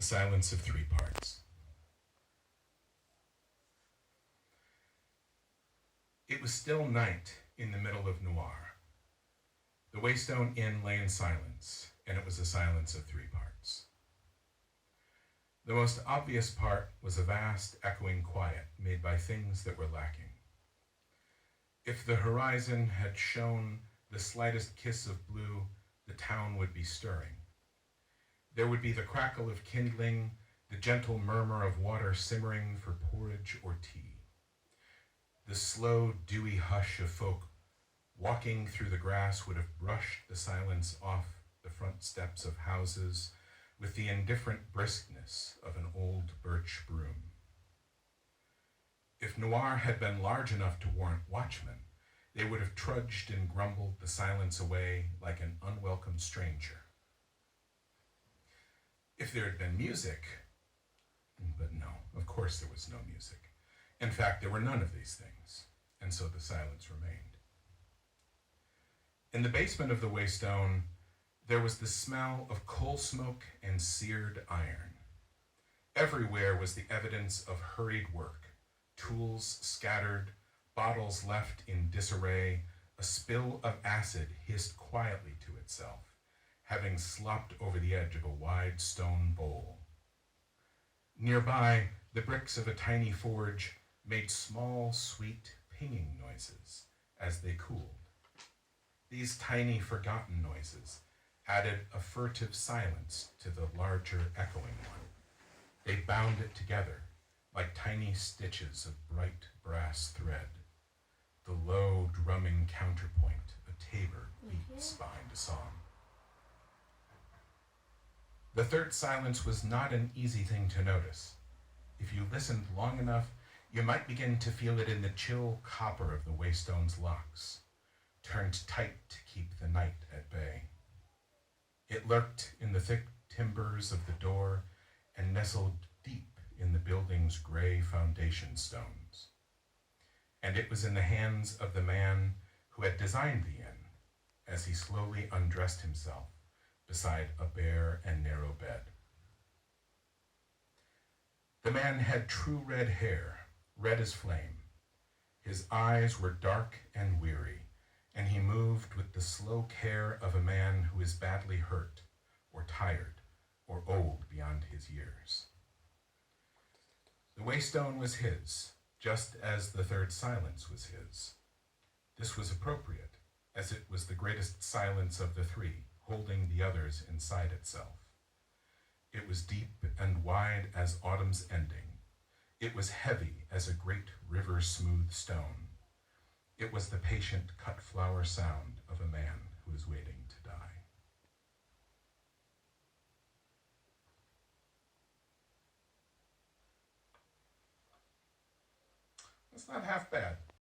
A silence of 3 parts. It was still night in the middle of Noir. The Waystone Inn lay in silence, and it was a silence of 3 parts. The most obvious part was a vast, echoing quiet made by things that were lacking. If the horizon had shown the slightest kiss of blue, the town would be stirring. There would be the crackle of kindling, the gentle murmur of water simmering for porridge or tea. The slow, dewy hush of folk walking through the grass would have brushed the silence off the front steps of houses with the indifferent briskness of an old birch broom. If Noir had been large enough to warrant watchmen, they would have trudged and grumbled the silence away like an unwelcome stranger. If there had been music, but no, of course there was no music. In fact, there were none of these things, and so the silence remained. In the basement of the Waystone, there was the smell of coal smoke and seared iron. Everywhere was the evidence of hurried work, tools scattered, bottles left in disarray, a spill of acid hissed quietly to itself, having slopped over the edge of a wide stone bowl. Nearby, the bricks of a tiny forge made small, sweet pinging noises as they cooled. These tiny, forgotten noises added a furtive silence to the larger, echoing one. They bound it together like tiny stitches of bright brass thread. The low, drumming counterpoint, a tabor beats behind a song. The third silence was not an easy thing to notice. If you listened long enough, you might begin to feel it in the chill copper of the Waystone's locks, turned tight to keep the night at bay. It lurked in the thick timbers of the door and nestled deep in the building's gray foundation stones. And it was in the hands of the man who had designed the inn as he slowly undressed himself beside a bare and narrow bed. The man had true red hair, red as flame. His eyes were dark and weary, and he moved with the slow care of a man who is badly hurt, or tired, or old beyond his years. The Waystone was his, just as the third silence was his. This was appropriate, as it was the greatest silence of the three, holding the others inside itself. It was deep and wide as autumn's ending. It was heavy as a great river-smooth stone. It was the patient cut-flower sound of a man who is waiting to die. That's not half bad.